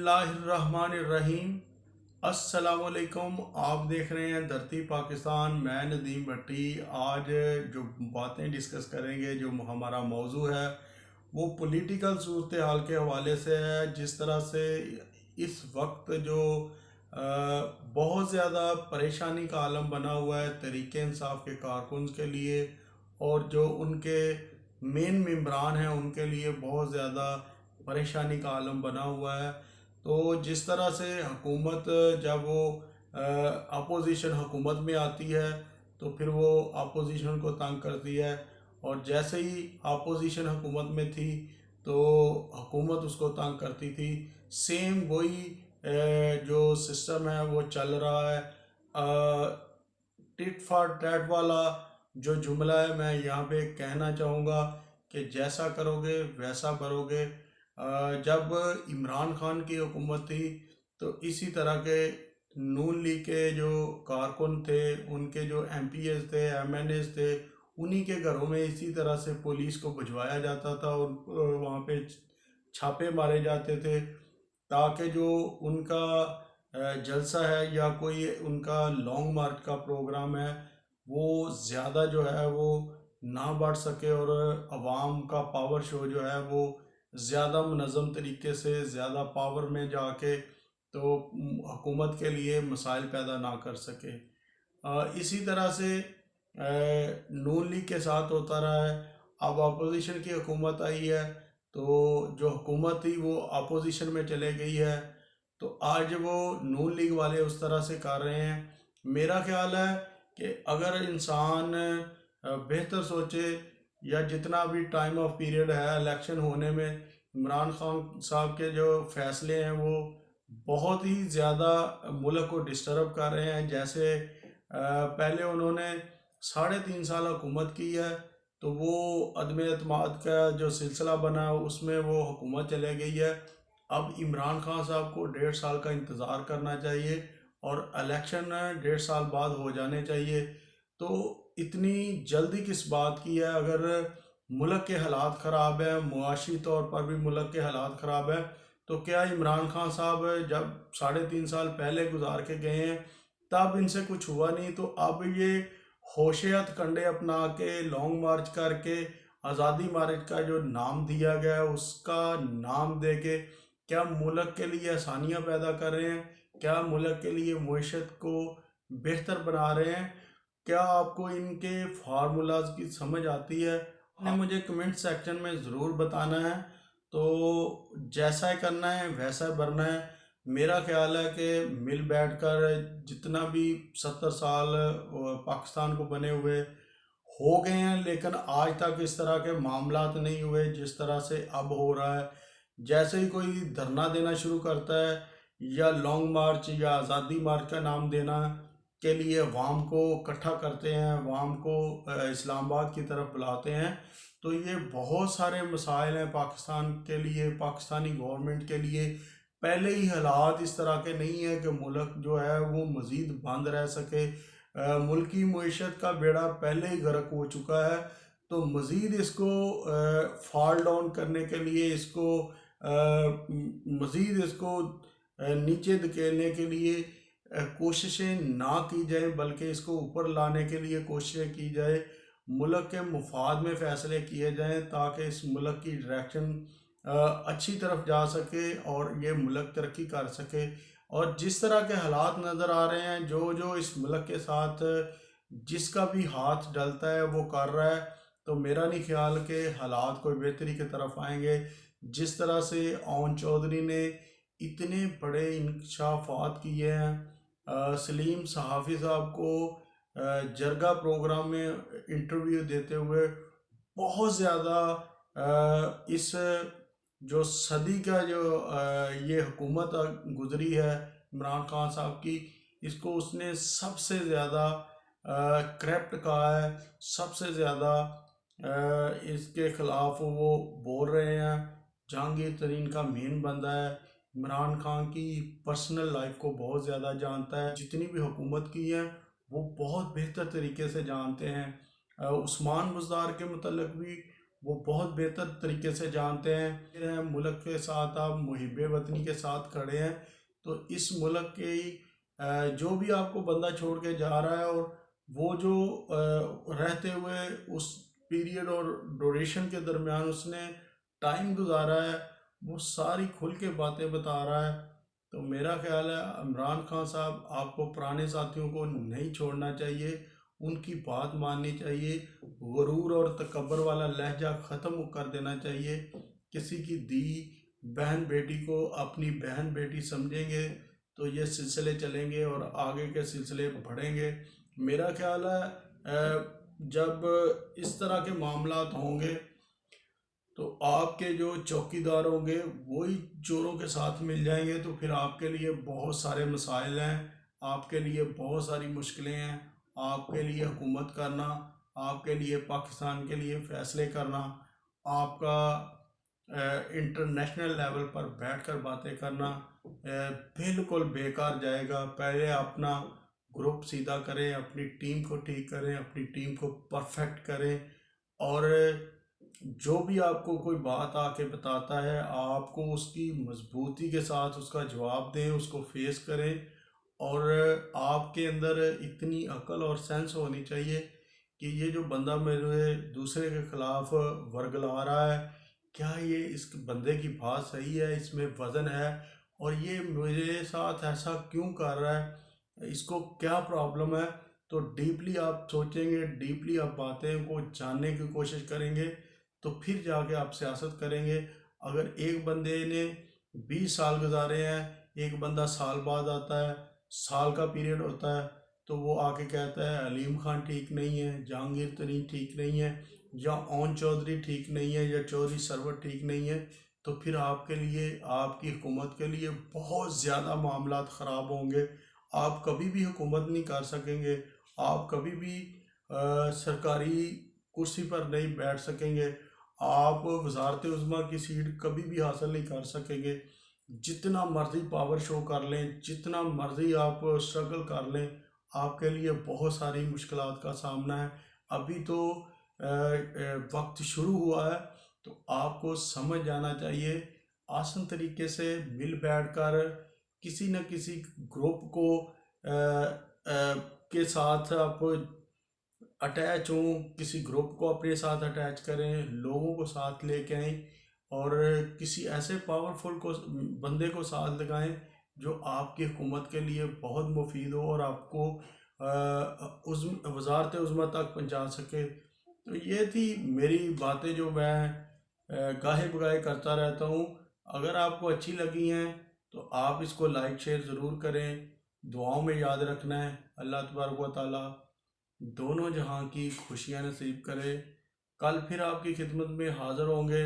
बिस्मिल्लाहिर्रहमानिर्रहीम। अस्सलामुअलैकुम। आप देख रहे हैं धरती पाकिस्तान। मैं नदीम भट्टी। आज जो बातें डिस्कस करेंगे, जो हमारा मौजू है वो पॉलिटिकल सूरत हाल के हवाले से है। जिस तरह से इस वक्त जो बहुत ज़्यादा परेशानी का आलम बना हुआ है तहरीक इंसाफ के कारकुन के लिए, और जो उनके मेन मेंबरान हैं उनके लिए बहुत ज़्यादा परेशानी का आलम बना हुआ है। तो जिस तरह से हुकूमत, जब वो अपोजिशन हुकूमत में आती है तो फिर वो अपोजिशन को तंग करती है, और जैसे ही अपोजिशन हुकूमत में थी तो हुकूमत उसको तंग करती थी। सेम वही जो सिस्टम है वो चल रहा है। टिट फॉर टैट वाला जो जुमला है, मैं यहाँ पे कहना चाहूँगा कि जैसा करोगे वैसा भरोगे। जब इमरान खान की हुकूमत थी तो इसी तरह के नून लीग के जो कारकुन थे, उनके जो एमपीएस थे, एमएनएस थे, उन्हीं के घरों में इसी तरह से पुलिस को भिजवाया जाता था और वहाँ पे छापे मारे जाते थे, ताकि जो उनका जलसा है या कोई उनका लॉन्ग मार्च का प्रोग्राम है वो ज़्यादा जो है वो ना बढ़ सके, और अवाम का पावर शो जो है वो ज़्यादा मुनज़्ज़म तरीके से ज़्यादा पावर में जाके तो हुकूमत के लिए मसाइल पैदा ना कर सके। इसी तरह से नून लीग के साथ होता रहा है। अब अपोजिशन की हुकूमत आई है तो जो हुकूमत थी वो अपोजिशन में चले गई है, तो आज वो नून लीग वाले उस तरह से कर रहे हैं। मेरा ख्याल है कि अगर इंसान बेहतर सोचे, या जितना भी टाइम ऑफ पीरियड है इलेक्शन होने में, इमरान खान साहब के जो फैसले हैं वो बहुत ही ज़्यादा मुल्क को डिस्टर्ब कर रहे हैं। जैसे पहले उन्होंने 3.5 साल हुकूमत की है तो वो अदम एतमाद का जो सिलसिला बना उसमें वो हुकूमत चले गई है। अब इमरान खान साहब को 1.5 साल का इंतज़ार करना चाहिए और इलेक्शन 1.5 साल बाद हो जाने चाहिए। तो इतनी जल्दी किस बात की है? अगर मुल्क के हालात ख़राब हैं, मुआशी तौर पर भी मुल्क के हालात ख़राब हैं, तो क्या इमरान खान साहब जब 3.5 साल पहले गुजार के गए हैं तब इनसे कुछ हुआ नहीं, तो अब ये होशियत कंडे अपना के लॉन्ग मार्च करके आज़ादी मार्च का जो नाम दिया गया है उसका नाम दे के क्या मुल्क के लिए आसानियाँ पैदा कर रहे हैं? क्या मुल्क के लिए मईशत को बेहतर बना रहे हैं? क्या आपको इनके फार्मूलाज की समझ आती है? आपने मुझे कमेंट सेक्शन में ज़रूर बताना है। तो जैसा ही करना है वैसा ही भरना है। मेरा ख्याल है कि मिल बैठकर जितना भी 70 साल पाकिस्तान को बने हुए हो गए हैं, लेकिन आज तक इस तरह के मामलात नहीं हुए जिस तरह से अब हो रहा है। जैसे ही कोई धरना देना शुरू करता है या लॉन्ग मार्च या आज़ादी मार्च का नाम देना के लिए अवाम को इकट्ठा करते हैं, अवाम को इस्लामाबाद की तरफ बुलाते हैं, तो ये बहुत सारे मसाइल हैं पाकिस्तान के लिए, पाकिस्तानी गवर्नमेंट के लिए। पहले ही हालात इस तरह के नहीं है कि मुल्क जो है वो मज़ीद बंद रह सके। मुल्क की मईशत का बेड़ा पहले ही गर्क हो चुका है, तो मज़ीद इसको फॉल डाउन करने के लिए, इसको मज़ीद इसको नीचे धकेलने के लिए कोशिशें ना की जाए, बल्कि इसको ऊपर लाने के लिए कोशिशें की जाए। मुल्क के मुफाद में फ़ैसले किए जाएं ताकि इस मुल्क की डायरेक्शन अच्छी तरफ जा सके और ये मुल्क तरक्की कर सके। और जिस तरह के हालात नज़र आ रहे हैं, जो जो इस मुल्क के साथ जिसका भी हाथ डलता है वो कर रहा है, तो मेरा नहीं ख्याल के हालात कोई बेहतरी की तरफ आएंगे। जिस तरह से ओन चौधरी ने इतने बड़े इंकशाफात किए हैं, सलीम सहाफ़ी साहब को जरगा प्रोग्राम में इंटरव्यू देते हुए बहुत ज़्यादा इस जो सदी का जो ये हुकूमत गुजरी है इमरान खान साहब की, इसको उसने सबसे ज़्यादा करप्ट कहा है, सबसे ज़्यादा इसके ख़िलाफ़ वो बोल रहे हैं। जहांगीर तरीन का मेन बंदा है, इमरान खान की पर्सनल लाइफ को बहुत ज़्यादा जानता है, जितनी भी हुकूमत की है वो बहुत बेहतर तरीके से जानते हैं। उस्मान बुज़दार के मतलब भी वो बहुत बेहतर तरीके से जानते हैं। मुल्क के साथ आप मुहिब वतनी के साथ खड़े हैं, तो इस मुल्क के जो भी आपको बंदा छोड़ के जा रहा है, और वो जो रहते हुए उस पीरियड और ड्यूरेशन के दरमियान उसने टाइम गुजारा है, वो सारी खुल के बातें बता रहा है। तो मेरा ख्याल है इमरान खान साहब, आपको पुराने साथियों को नहीं छोड़ना चाहिए, उनकी बात माननी चाहिए, गुरूर और तकब्बर वाला लहजा ख़त्म कर देना चाहिए। किसी की दी बहन बेटी को अपनी बहन बेटी समझेंगे तो ये सिलसिले चलेंगे और आगे के सिलसिले बढ़ेंगे। मेरा ख्याल है जब इस तरह के मामलात होंगे तो आपके जो चौकीदार होंगे वही चोरों के साथ मिल जाएंगे, तो फिर आपके लिए बहुत सारे मसाइल हैं, आपके लिए बहुत सारी मुश्किलें हैं। आपके लिए हुकूमत करना, आपके लिए पाकिस्तान के लिए फ़ैसले करना, आपका इंटरनेशनल लेवल पर बैठकर बातें करना बिल्कुल बेकार जाएगा। पहले अपना ग्रुप सीधा करें, अपनी टीम को ठीक करें, अपनी टीम को परफेक्ट करें, और जो भी आपको कोई बात आके बताता है आपको उसकी मजबूती के साथ उसका जवाब दें, उसको फेस करें। और आपके अंदर इतनी अकल और सेंस होनी चाहिए कि ये जो बंदा मेरे दूसरे के खिलाफ वर्गला रहा है, क्या ये इस बंदे की बात सही है, इसमें वज़न है, और ये मेरे साथ ऐसा क्यों कर रहा है, इसको क्या प्रॉब्लम है। तो डीपली आप सोचेंगे, डीपली आप बातें को जानने की कोशिश करेंगे, तो फिर जाके आप सियासत करेंगे। अगर एक बंदे ने 20 साल गुजारे हैं, एक बंदा साल बाद आता है, साल का पीरियड होता है, तो वो आके कहता है अलीम खान ठीक नहीं है, जहांगीर तरीन ठीक नहीं है, या ओन चौधरी ठीक नहीं है, या चौधरी सरवर ठीक नहीं है, तो फिर आपके लिए, आपकी हुकूमत के लिए बहुत ज़्यादा मामलात ख़राब होंगे। आप कभी भी हुकूमत नहीं कर सकेंगे, आप कभी भी सरकारी कुर्सी पर नहीं बैठ सकेंगे, आप वजारत उज़्मा की सीट कभी भी हासिल नहीं कर सकेंगे। जितना मर्ज़ी पावर शो कर लें, जितना मर्ज़ी आप स्ट्रगल कर लें, आपके लिए बहुत सारी मुश्किलात का सामना है। अभी तो वक्त शुरू हुआ है, तो आपको समझ जाना चाहिए। आसान तरीके से मिल बैठकर किसी न किसी ग्रुप को के साथ आप अटैच हों, किसी ग्रुप को अपने साथ अटैच करें, लोगों को साथ लेके आएँ, और किसी ऐसे पावरफुल को बंदे को साथ लगाएं जो आपकी हुकूमत के लिए बहुत मुफीद हो और आपको उस वजारत उज़्मा तक पहुंचा सके। तो ये थी मेरी बातें जो मैं गाहे बगाहे करता रहता हूँ। अगर आपको अच्छी लगी हैं तो आप इसको लाइक शेयर ज़रूर करें। दुआओं में याद रखना है। अल्लाह तबारक व तआला दोनों जहां की खुशियां नसीब करे। कल फिर आपकी खिदमत में हाज़िर होंगे।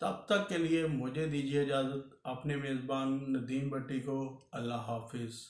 तब तक के लिए मुझे दीजिए इजाज़त। अपने मेज़बान नदीम भट्टी को अल्लाह हाफिज़।